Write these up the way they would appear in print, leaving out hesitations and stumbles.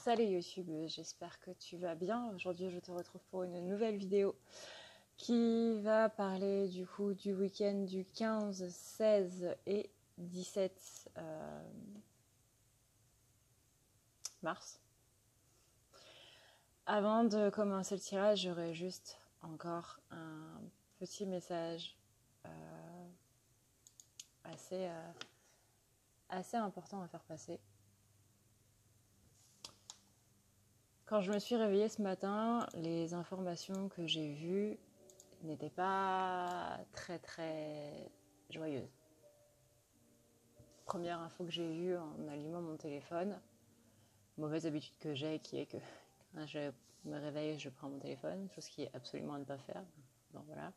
Salut YouTube, j'espère que tu vas bien. Aujourd'hui je te retrouve pour une nouvelle vidéo qui va parler du coup du week-end du 15, 16 et 17 mars. Avant de commencer le tirage, j'aurais juste encore un petit message assez important à faire passer. Quand je me suis réveillée ce matin, les informations que j'ai vues n'étaient pas très joyeuses. Première info que j'ai vue en allumant mon téléphone, mauvaise habitude que j'ai qui est que quand je me réveille, je prends mon téléphone, chose qui est absolument à ne pas faire. Donc voilà.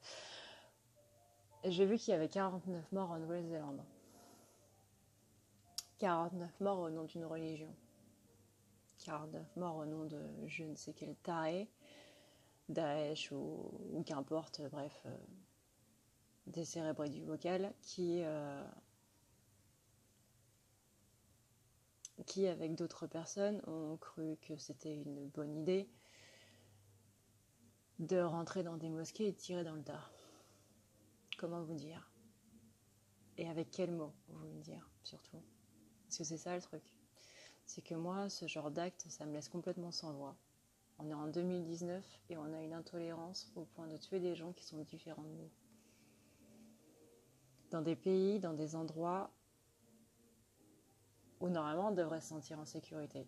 Et j'ai vu qu'il y avait 49 morts en Nouvelle-Zélande. 49 morts au nom d'une religion. 49 morts au nom de je ne sais quel taré, Daesh ou qu'importe, bref, des cérébrés du vocal qui avec d'autres personnes ont cru que c'était une bonne idée de rentrer dans des mosquées et de tirer dans le tas. Comment vous dire? Et avec quels mots vous me dire, surtout? Parce que c'est ça le truc. C'est que moi, ce genre d'acte, ça me laisse complètement sans voix. On est en 2019 et on a une intolérance au point de tuer des gens qui sont différents de nous. Dans des pays, dans des endroits où normalement on devrait se sentir en sécurité.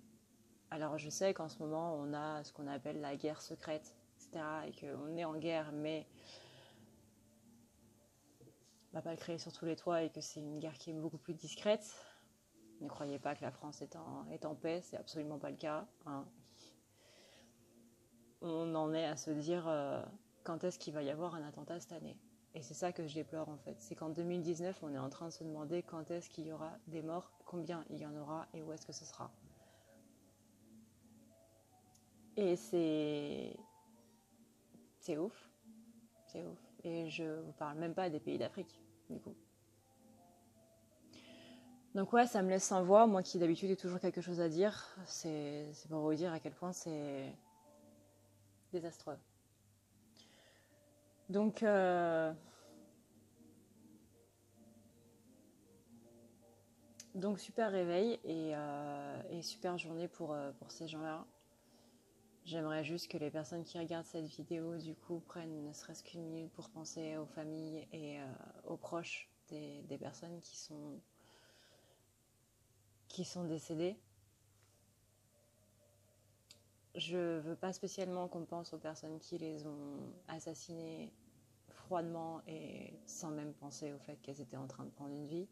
Alors je sais qu'en ce moment on a ce qu'on appelle la guerre secrète, etc. et qu'on est en guerre, mais on va pas le créer sur tous les toits et que c'est une guerre qui est beaucoup plus discrète. Ne croyez pas que la France est en paix, c'est absolument pas le cas. Hein. On en est à se dire quand est-ce qu'il va y avoir un attentat cette année. Et c'est ça que je déplore en fait. C'est qu'en 2019, on est en train de se demander quand est-ce qu'il y aura des morts, combien il y en aura et où est-ce que ce sera. Et c'est ouf. C'est ouf. Et je vous parle même pas des pays d'Afrique, du coup. Donc ouais, ça me laisse sans voix. Moi qui d'habitude ai toujours quelque chose à dire, c'est pour vous dire à quel point c'est désastreux. Donc super réveil et super journée pour ces gens-là. J'aimerais juste que les personnes qui regardent cette vidéo du coup prennent ne serait-ce qu'une minute pour penser aux familles et aux proches des personnes qui sont décédées. Je veux pas spécialement qu'on pense aux personnes qui les ont assassinées froidement et sans même penser au fait qu'elles étaient en train de prendre une vie.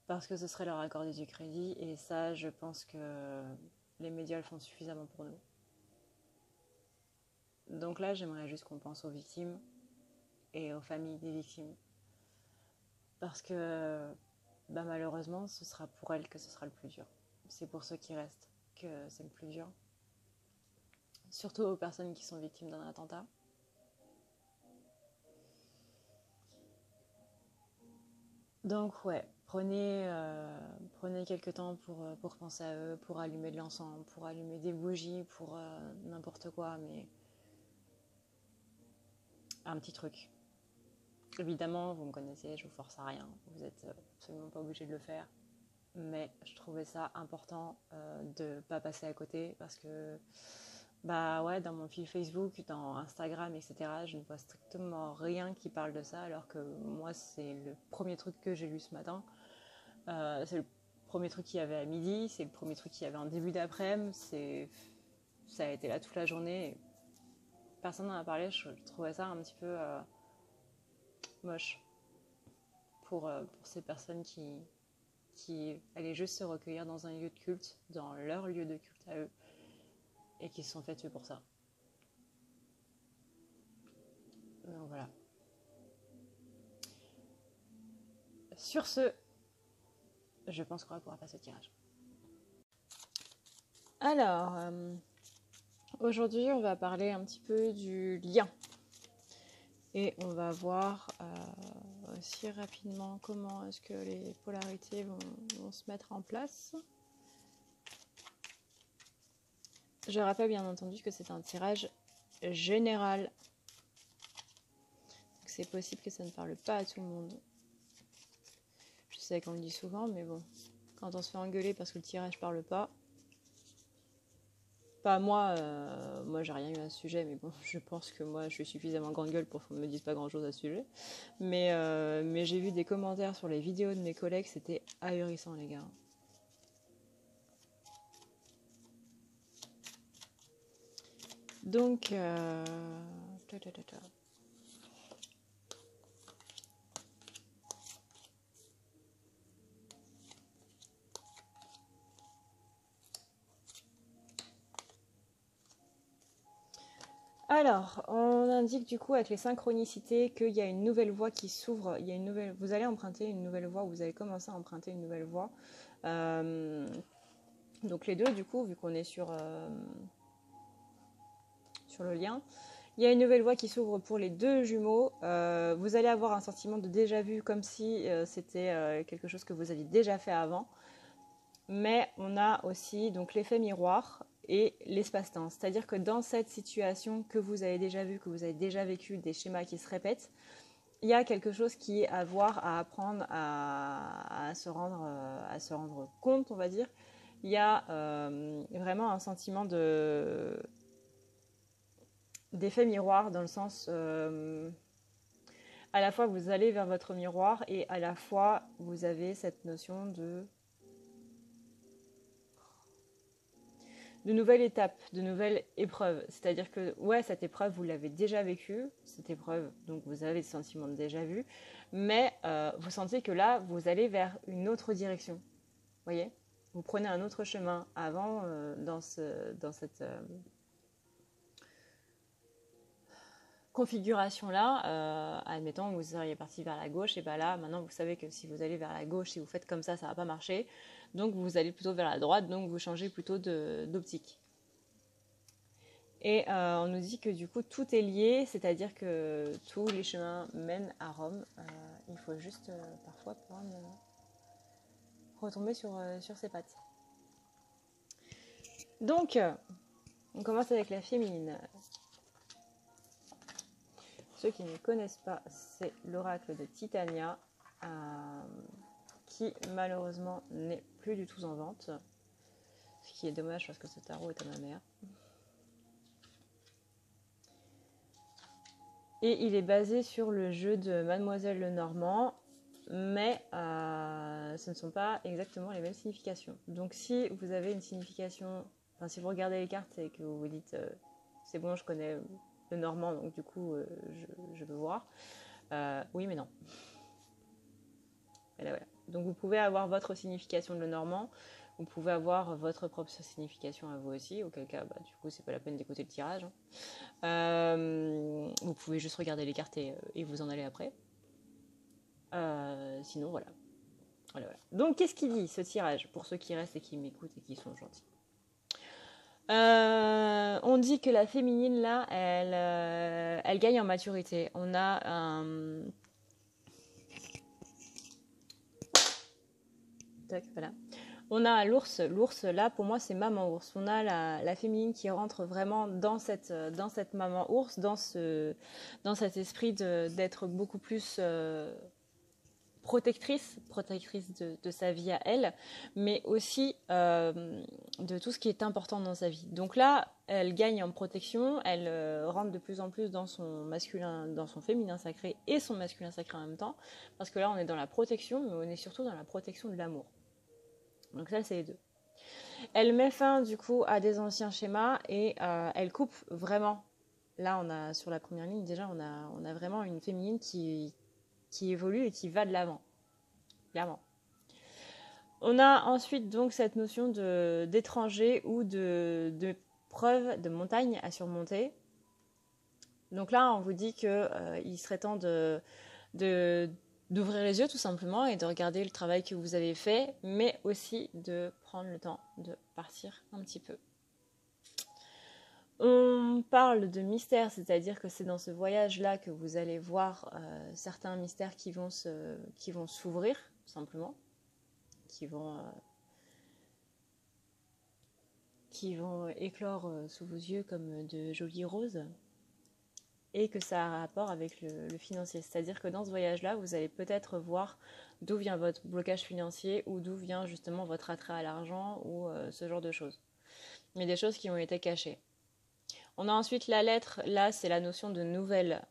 Parce que ce serait leur accorder du crédit et ça, je pense que les médias le font suffisamment pour nous. Donc là, j'aimerais juste qu'on pense aux victimes et aux familles des victimes. Parce que malheureusement, ce sera pour elles que ce sera le plus dur. C'est pour ceux qui restent que c'est le plus dur. Surtout aux personnes qui sont victimes d'un attentat. Donc ouais, prenez quelques temps pour penser à eux, pour allumer de l'encens, pour allumer des bougies, pour n'importe quoi, mais un petit truc. Évidemment, vous me connaissez, je vous force à rien, vous n'êtes absolument pas obligé de le faire, mais je trouvais ça important de pas passer à côté parce que dans mon fil Facebook, dans Instagram, etc., je ne vois strictement rien qui parle de ça, alors que moi, c'est le premier truc que j'ai lu ce matin. C'est le premier truc qu'il y avait à midi, c'est le premier truc qu'il y avait en début d'après-midi, ça a été là toute la journée. Et personne n'en a parlé, je trouvais ça un petit peu moche pour ces personnes qui allaient juste se recueillir dans un lieu de culte, dans leur lieu de culte à eux, et qui se sont fait tuer pour ça. Donc voilà. Sur ce, je pense qu'on va pouvoir passer au tirage. Alors, aujourd'hui, on va parler un petit peu du lien. Et on va voir aussi rapidement comment est-ce que les polarités vont se mettre en place. Je rappelle bien entendu que c'est un tirage général. C'est possible que ça ne parle pas à tout le monde. Je sais qu'on le dit souvent, mais bon, quand on se fait engueuler parce que le tirage parle pas, pas moi, moi j'ai rien eu à ce sujet, mais bon, je pense que moi je suis suffisamment grande gueule pour qu'on me dise pas grand chose à ce sujet. Mais j'ai vu des commentaires sur les vidéos de mes collègues, c'était ahurissant les gars. Donc, alors, on indique du coup avec les synchronicités qu'il y a une nouvelle voie qui s'ouvre. Il y a une nouvelle, vous allez emprunter une nouvelle voie, vous allez commencer à emprunter une nouvelle voie. Donc les deux, du coup, vu qu'on est sur le lien, il y a une nouvelle voie qui s'ouvre pour les deux jumeaux. Vous allez avoir un sentiment de déjà-vu, comme si c'était quelque chose que vous aviez déjà fait avant. Mais on a aussi donc l'effet miroir et l'espace-temps. C'est-à-dire que dans cette situation que vous avez déjà vue, que vous avez déjà vécu, des schémas qui se répètent, il y a quelque chose qui est à voir, à apprendre, à se rendre compte, on va dire. Il y a vraiment un sentiment d'effet miroir dans le sens à la fois vous allez vers votre miroir et à la fois vous avez cette notion de nouvelles étapes, de nouvelles épreuves. C'est-à-dire que, ouais, cette épreuve, vous l'avez déjà vécue, cette épreuve, donc vous avez le sentiment de déjà vu, mais vous sentez que là, vous allez vers une autre direction. Vous voyez ? Vous prenez un autre chemin. Avant, dans cette configuration-là, admettons que vous seriez parti vers la gauche, et bien là, maintenant, vous savez que si vous allez vers la gauche, si vous faites comme ça ne va pas marcher. Donc, vous allez plutôt vers la droite, donc vous changez plutôt d'optique. Et on nous dit que du coup, tout est lié, c'est-à-dire que tous les chemins mènent à Rome. Il faut juste parfois pouvoir retomber sur ses pattes. Donc, on commence avec la féminine. Ceux qui ne connaissent pas, c'est l'oracle de Titania, qui malheureusement n'est plus du tout en vente. Ce qui est dommage parce que ce tarot est à ma mère. Et il est basé sur le jeu de Mademoiselle Lenormand, mais ce ne sont pas exactement les mêmes significations. Donc si vous avez une signification, enfin si vous regardez les cartes et que vous vous dites c'est bon, je connais le normand, donc du coup je veux voir, oui mais non. Et là, voilà. Donc vous pouvez avoir votre signification de le normand, vous pouvez avoir votre propre signification à vous aussi, auquel cas du coup c'est pas la peine d'écouter le tirage. Vous pouvez juste regarder les cartes et vous en allez après. Sinon voilà. Voilà. Donc qu'est-ce qu'il dit ce tirage pour ceux qui restent et qui m'écoutent et qui sont gentils? On dit que la féminine là, elle gagne en maturité. On a un voilà. On a l'ours. L'ours, là, pour moi, c'est maman ours. On a la féminine qui rentre vraiment dans cette maman ours, dans cet esprit d'être beaucoup plus protectrice de sa vie à elle, mais aussi de tout ce qui est important dans sa vie. Donc là, elle gagne en protection, elle rentre de plus en plus dans son masculin, dans son féminin sacré et son masculin sacré en même temps, parce que là, on est dans la protection, mais on est surtout dans la protection de l'amour. Donc ça, c'est les deux. Elle met fin du coup à des anciens schémas et elle coupe vraiment. Là, on a sur la première ligne déjà, on a vraiment une féminine qui évolue et qui va de l'avant, clairement. On a ensuite donc cette notion d'étranger ou de preuve de montagne à surmonter. Donc là, on vous dit qu'il serait temps d'ouvrir les yeux tout simplement et de regarder le travail que vous avez fait, mais aussi de prendre le temps de partir un petit peu. On parle de mystère, c'est-à-dire que c'est dans ce voyage-là que vous allez voir certains mystères qui vont s'ouvrir, tout simplement, qui vont qui vont éclore sous vos yeux comme de jolies roses et que ça a un rapport avec le financier. C'est-à-dire que dans ce voyage-là, vous allez peut-être voir d'où vient votre blocage financier ou d'où vient justement votre attrait à l'argent ou ce genre de choses. Mais des choses qui ont été cachées. On a ensuite la lettre, là c'est la notion de nouvelle.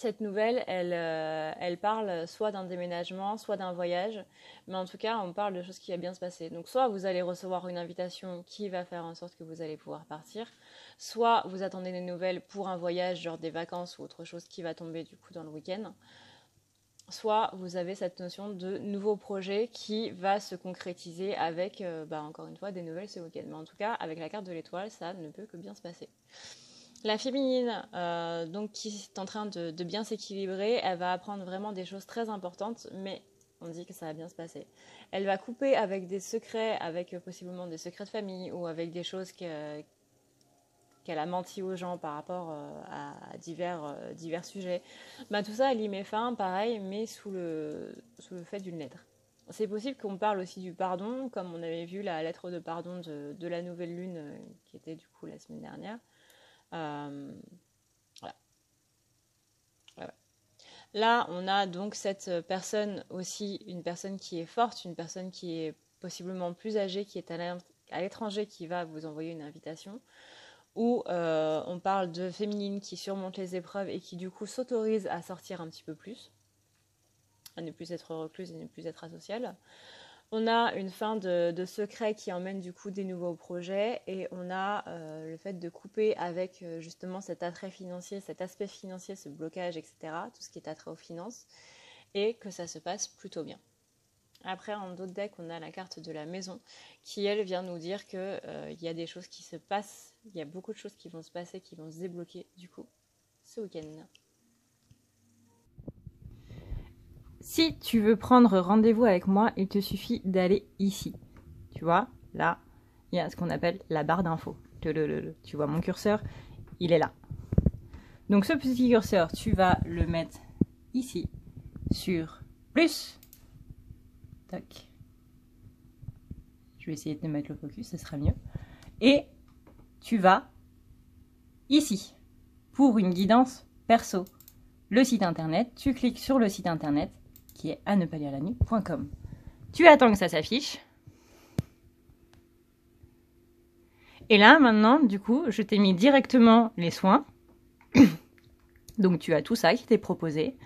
Cette nouvelle, elle parle soit d'un déménagement, soit d'un voyage, mais en tout cas, on parle de choses qui va bien se passer. Donc, soit vous allez recevoir une invitation qui va faire en sorte que vous allez pouvoir partir, soit vous attendez des nouvelles pour un voyage, genre des vacances ou autre chose qui va tomber du coup dans le week-end, soit vous avez cette notion de nouveau projet qui va se concrétiser avec, encore une fois, des nouvelles ce week-end. Mais en tout cas, avec la carte de l'étoile, ça ne peut que bien se passer. La féminine, donc qui est en train de bien s'équilibrer, elle va apprendre vraiment des choses très importantes, mais on dit que ça va bien se passer. Elle va couper avec des secrets, avec possiblement des secrets de famille ou avec des choses qu'elle a menti aux gens par rapport à divers sujets. Tout ça, elle y met fin, pareil, mais sous le fait d'une lettre. C'est possible qu'on parle aussi du pardon, comme on avait vu la lettre de pardon de la nouvelle lune, qui était du coup la semaine dernière. Voilà. Là, on a donc cette personne aussi, une personne qui est forte, une personne qui est possiblement plus âgée, qui est à l'étranger, qui va vous envoyer une invitation, où on parle de féminine qui surmonte les épreuves et qui du coup s'autorise à sortir un petit peu plus, à ne plus être recluse et ne plus être asociale. On a une fin de secret qui emmène du coup des nouveaux projets et on a le fait de couper avec justement cet attrait financier, cet aspect financier, ce blocage, etc. Tout ce qui est attrait aux finances et que ça se passe plutôt bien. Après, en d'autres decks, on a la carte de la maison qui, elle, vient nous dire qu'il y a des choses qui se passent, il y a beaucoup de choses qui vont se passer, qui vont se débloquer du coup ce week-end. Si tu veux prendre rendez-vous avec moi, il te suffit d'aller ici. Tu vois, là, il y a ce qu'on appelle la barre d'infos. Tu vois mon curseur, il est là. Donc ce petit curseur, tu vas le mettre ici, sur plus. Tac. Je vais essayer de mettre le focus, ce sera mieux. Et tu vas ici, pour une guidance perso. Le site internet, tu cliques sur le site internet, qui est à ne pas lire la nuit.com. Tu attends que ça s'affiche. Et là, maintenant, du coup, je t'ai mis directement les soins. Donc, tu as tout ça qui t'est proposé.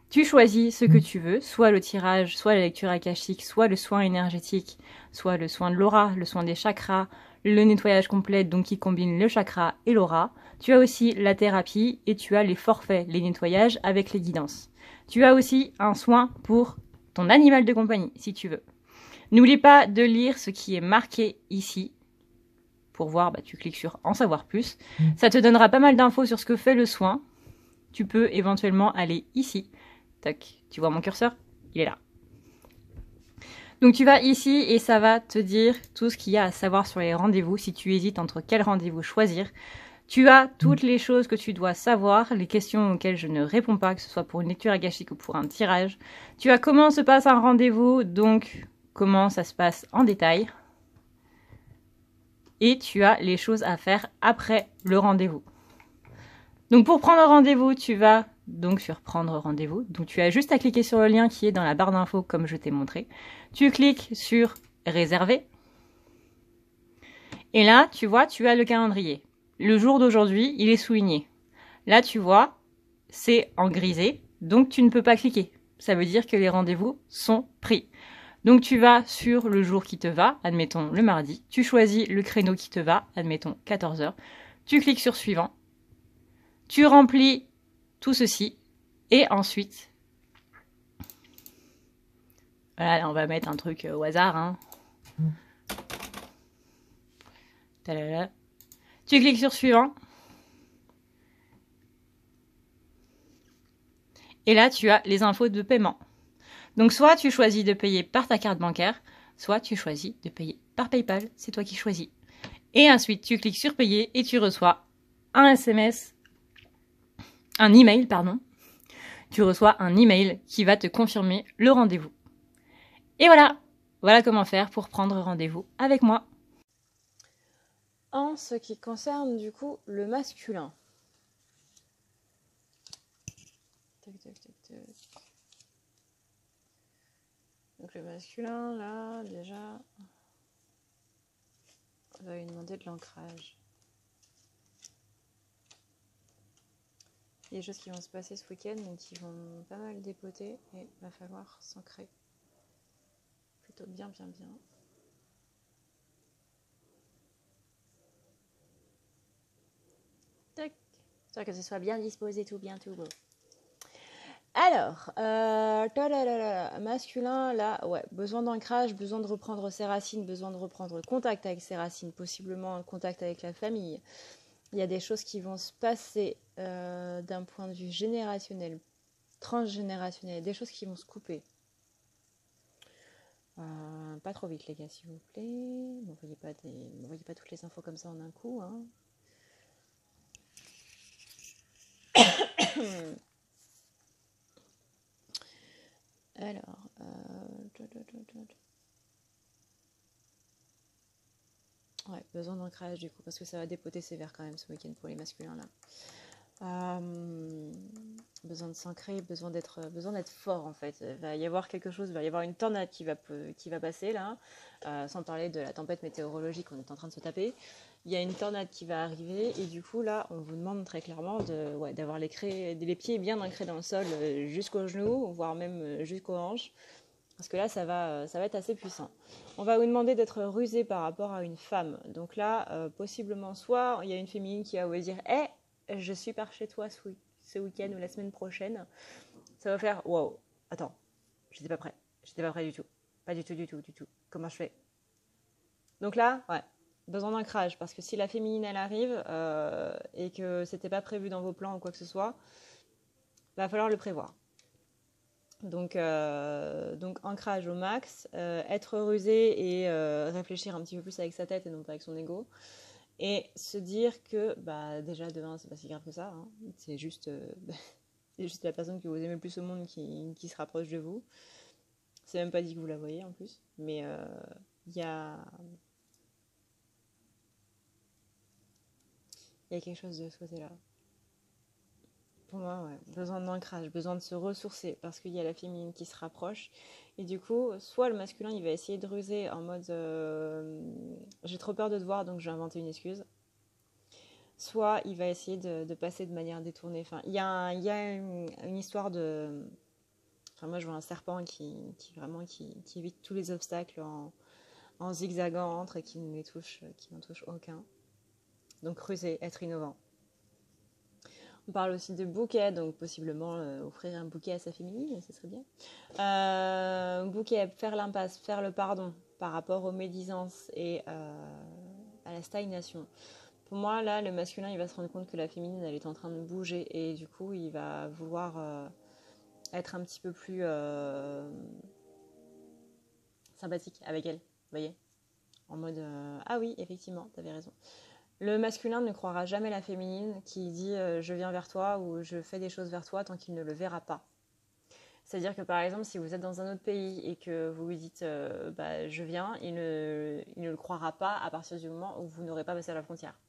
Tu choisis ce que tu veux, soit le tirage, soit la lecture akashique, soit le soin énergétique, soit le soin de l'aura, le soin des chakras, le nettoyage complet, donc qui combine le chakra et l'aura. Tu as aussi la thérapie et tu as les forfaits, les nettoyages avec les guidances. Tu as aussi un soin pour ton animal de compagnie, si tu veux. N'oublie pas de lire ce qui est marqué ici. Pour voir, tu cliques sur « En savoir plus ». Ça te donnera pas mal d'infos sur ce que fait le soin. Tu peux éventuellement aller ici. Tac, tu vois mon curseur? Il est là. Donc tu vas ici et ça va te dire tout ce qu'il y a à savoir sur les rendez-vous. Si tu hésites entre quel rendez-vous choisir, tu as toutes les choses que tu dois savoir, les questions auxquelles je ne réponds pas, que ce soit pour une lecture akashique ou pour un tirage. Tu as comment se passe un rendez-vous, donc comment ça se passe en détail. Et tu as les choses à faire après le rendez-vous. Donc pour prendre rendez-vous, tu vas donc sur prendre rendez-vous. Donc tu as juste à cliquer sur le lien qui est dans la barre d'infos comme je t'ai montré. Tu cliques sur réserver. Et là, tu vois, tu as le calendrier. Le jour d'aujourd'hui, il est souligné. Là, tu vois, c'est en grisé, donc tu ne peux pas cliquer. Ça veut dire que les rendez-vous sont pris. Donc tu vas sur le jour qui te va, admettons le mardi. Tu choisis le créneau qui te va, admettons 14 h. Tu cliques sur suivant. Tu remplis tout ceci. Et ensuite, voilà, là, on va mettre un truc au hasard. Hein. Talala. Tu cliques sur suivant. Et là, tu as les infos de paiement. Donc, soit tu choisis de payer par ta carte bancaire, soit tu choisis de payer par PayPal. C'est toi qui choisis. Et ensuite, tu cliques sur payer et tu reçois un SMS, un email, pardon. Tu reçois un email qui va te confirmer le rendez-vous. Et voilà, Voilà comment faire pour prendre rendez-vous avec moi. En ce qui concerne du coup le masculin. Tac, tac, tac, tac. Donc le masculin, là, déjà, on va lui demander de l'ancrage. Il y a des choses qui vont se passer ce week-end, donc qui vont pas mal dépoter et il va falloir s'ancrer. Plutôt bien, bien, bien. Tac. Histoire que ce soit bien disposé, tout bien, tout beau. Alors, masculin, là, ouais, besoin d'ancrage, besoin de reprendre ses racines, besoin de reprendre contact avec ses racines, possiblement un contact avec la famille. Il y a des choses qui vont se passer d'un point de vue générationnel, transgénérationnel, des choses qui vont se couper. Pas trop vite les gars s'il vous plaît, n'envoyez pas toutes les infos comme ça en un coup. Hein. Alors, ouais, besoin d'ancrage du coup, parce que ça va dépoter sévère quand même ce week-end pour les masculins là. Besoin de s'ancrer, besoin d'être fort en fait. Il va y avoir quelque chose, il va y avoir une tornade qui va passer là, sans parler de la tempête météorologique qu'on est en train de se taper. Il y a une tornade qui va arriver et du coup là on vous demande très clairement d'avoir les pieds bien ancrés dans le sol jusqu'aux genoux, voire même jusqu'aux hanches. Parce que là, ça va être assez puissant. On va vous demander d'être rusé par rapport à une femme. Donc là, possiblement, soit il y a une féminine qui va vous dire « Hey, je suis par chez toi ce week-end ou la semaine prochaine. » Ça va faire « Wow, attends, j'étais pas prêt. J'étais pas prêt du tout. Pas du tout, du tout, du tout. Comment je fais ?» Donc là, ouais, besoin d'ancrage. Parce que si la féminine, elle arrive et que c'était pas prévu dans vos plans ou quoi que ce soit, va falloir le prévoir. Donc ancrage au max, être rusé et réfléchir un petit peu plus avec sa tête et non pas avec son ego. Et se dire que déjà demain c'est pas si grave que ça, hein. C'est juste la personne que vous aimez le plus au monde qui se rapproche de vous. C'est même pas dit que vous la voyez en plus, mais il y a quelque chose de ce côté-là. Pour moi, ouais, besoin d'ancrage, besoin de se ressourcer parce qu'il y a la féminine qui se rapproche. Et du coup, soit le masculin, il va essayer de ruser en mode j'ai trop peur de te voir donc je vais inventer une excuse. Soit il va essayer de passer de manière détournée. Enfin, il y a une histoire de. Enfin, moi, je vois un serpent qui évite tous les obstacles en zigzagant entre et qui n'en touche aucun. Donc, ruser, être innovant. On parle aussi de bouquet, donc possiblement offrir un bouquet à sa féminine, ce serait bien. Bouquet, faire l'impasse, faire le pardon par rapport aux médisances et à la stagnation. Pour moi, là, le masculin, il va se rendre compte que la féminine, elle est en train de bouger et du coup, il va vouloir être un petit peu plus sympathique avec elle, vous voyez, en mode ah oui, effectivement, t'avais raison. Le masculin ne croira jamais la féminine qui dit je viens vers toi ou je fais des choses vers toi tant qu'il ne le verra pas. C'est-à-dire que par exemple, si vous êtes dans un autre pays et que vous lui dites je viens, il ne le croira pas à partir du moment où vous n'aurez pas passé la frontière.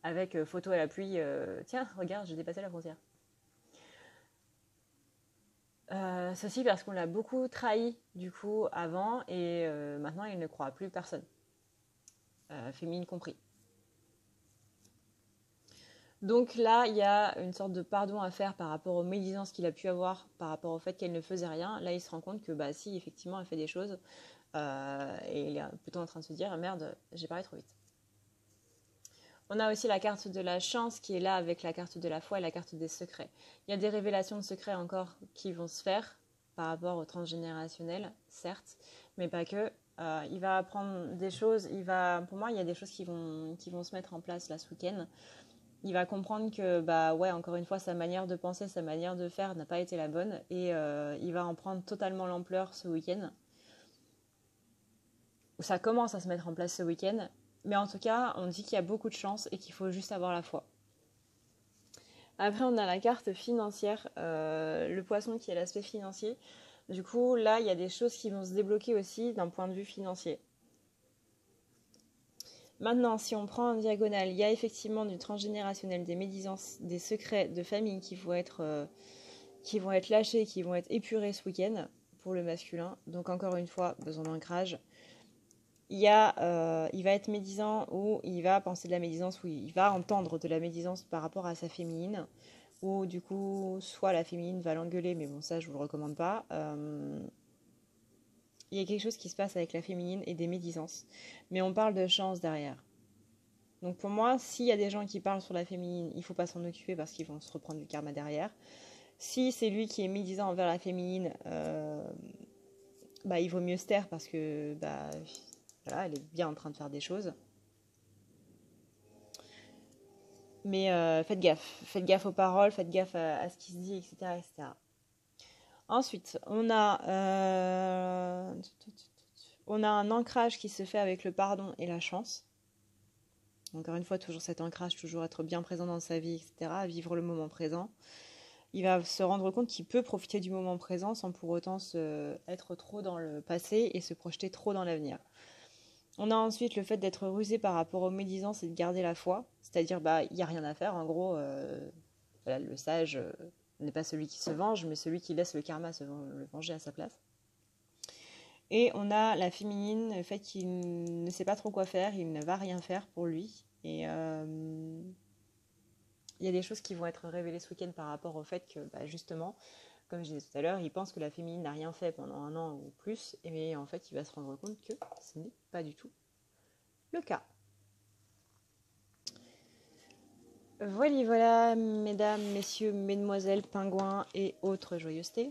Avec photo à la pluie, tiens, regarde, j'ai dépassé la frontière. Ceci parce qu'on l'a beaucoup trahi du coup avant et maintenant il ne croit plus personne. Féminine compris. Donc là, il y a une sorte de pardon à faire par rapport aux médisances qu'il a pu avoir, par rapport au fait qu'elle ne faisait rien. Là, il se rend compte que si, effectivement, elle fait des choses. Et il est plutôt en train de se dire, merde, j'ai parlé trop vite. On a aussi la carte de la chance qui est là avec la carte de la foi et la carte des secrets. Il y a des révélations de secrets encore qui vont se faire par rapport au transgénérationnel, certes, mais pas que. Il va apprendre des choses. Pour moi, il y a des choses qui vont se mettre en place là ce week-end. Il va comprendre que, encore une fois, sa manière de penser, sa manière de faire n'a pas été la bonne. Et il va en prendre totalement l'ampleur ce week-end. Ça commence à se mettre en place ce week-end. Mais en tout cas, on dit qu'il y a beaucoup de chance et qu'il faut juste avoir la foi. Après, on a la carte financière, le poisson qui est l'aspect financier. Du coup, là, il y a des choses qui vont se débloquer aussi d'un point de vue financier. Maintenant, si on prend en diagonale, il y a effectivement du transgénérationnel, des médisances, des secrets de famille qui vont être lâchés, qui vont être épurés ce week-end pour le masculin. Donc encore une fois, besoin d'ancrage. Il va être médisant ou il va penser de la médisance ou il va entendre de la médisance par rapport à sa féminine. Ou du coup, soit la féminine va l'engueuler, mais bon, ça, je vous le recommande pas. Il y a quelque chose qui se passe avec la féminine et des médisances. Mais on parle de chance derrière. Donc pour moi, s'il y a des gens qui parlent sur la féminine, il ne faut pas s'en occuper parce qu'ils vont se reprendre du karma derrière. Si c'est lui qui est médisant envers la féminine, il vaut mieux se taire parce que voilà, elle est bien en train de faire des choses. Mais faites gaffe aux paroles, faites gaffe à ce qui se dit, etc. etc. Ensuite, on a un ancrage qui se fait avec le pardon et la chance. Encore une fois, toujours cet ancrage, toujours être bien présent dans sa vie, etc. Vivre le moment présent. Il va se rendre compte qu'il peut profiter du moment présent sans pour autant être trop dans le passé et se projeter trop dans l'avenir. On a ensuite le fait d'être rusé par rapport aux médisances et de garder la foi. C'est-à-dire, il n'y a rien à faire. En gros, voilà, le sage n'est pas celui qui se venge, mais celui qui laisse le karma le venger à sa place. Et on a la féminine, le fait qu'il ne sait pas trop quoi faire, il ne va rien faire pour lui. Et il y a des choses qui vont être révélées ce week-end par rapport au fait que, justement, comme je disais tout à l'heure, il pense que la féminine n'a rien fait pendant 1 an ou plus, mais en fait, il va se rendre compte que ce n'est pas du tout le cas. Voilà, mesdames, messieurs, mesdemoiselles, pingouins et autres joyeusetés.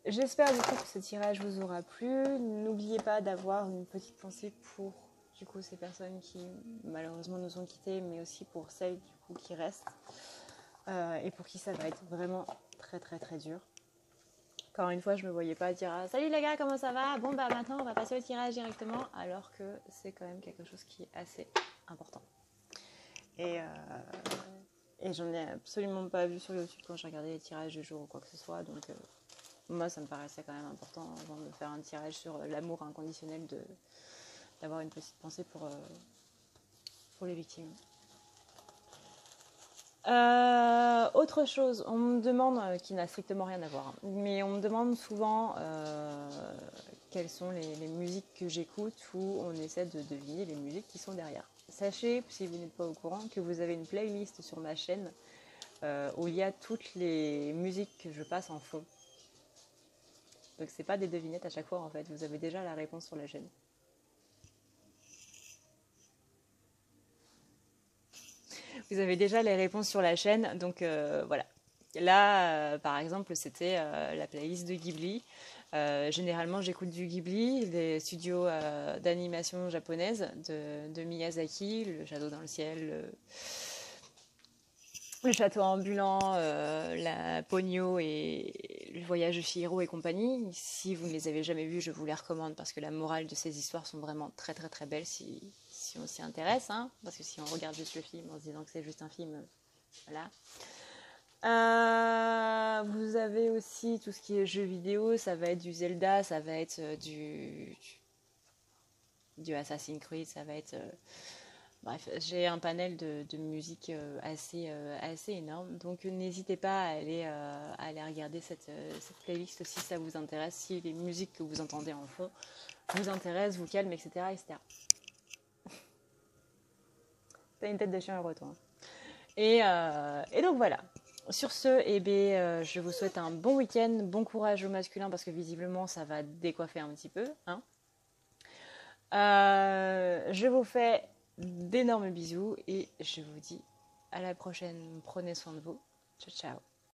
J'espère du coup que ce tirage vous aura plu. N'oubliez pas d'avoir une petite pensée pour du coup ces personnes qui malheureusement nous ont quittés, mais aussi pour celles du coup qui restent et pour qui ça va être vraiment très très très dur. Encore une fois, je me voyais pas dire salut les gars, comment ça va? Bon maintenant on va passer au tirage directement, alors que c'est quand même quelque chose qui est assez important. Et j'en ai absolument pas vu sur YouTube quand j'ai regardé les tirages du jour ou quoi que ce soit, donc moi ça me paraissait quand même important avant de faire un tirage sur l'amour inconditionnel d'avoir une petite pensée pour les victimes. Autre chose, on me demande, qui n'a strictement rien à voir, mais on me demande souvent quelles sont les musiques que j'écoute, ou on essaie de deviner les musiques qui sont derrière. Sachez, si vous n'êtes pas au courant, que vous avez une playlist sur ma chaîne où il y a toutes les musiques que je passe en fond. Donc c'est pas des devinettes à chaque fois en fait, vous avez déjà la réponse sur la chaîne. Vous avez déjà les réponses sur la chaîne, donc voilà. Là, par exemple, c'était la playlist de Ghibli. Généralement, j'écoute du Ghibli, des studios d'animation japonaise de Miyazaki, Le Château dans le ciel, Le Château ambulant, la Ponyo et Le Voyage de Chihiro et compagnie. Si vous ne les avez jamais vus, je vous les recommande parce que la morale de ces histoires sont vraiment très très très belles si on s'y intéresse, hein, parce que si on regarde juste le film en se disant que c'est juste un film, voilà. Vous avez aussi tout ce qui est jeux vidéo, ça va être du Zelda, ça va être du Assassin's Creed, ça va être... bref, j'ai un panel de musique assez énorme, donc n'hésitez pas à aller regarder cette playlist si ça vous intéresse, si les musiques que vous entendez en fond vous intéressent, vous calment, etc. etc. T'as une tête de chien heureux, toi. Et donc voilà. Sur ce, je vous souhaite un bon week-end, bon courage au masculin parce que visiblement ça va décoiffer un petit peu. Hein. Je vous fais d'énormes bisous et je vous dis à la prochaine. Prenez soin de vous. Ciao, ciao.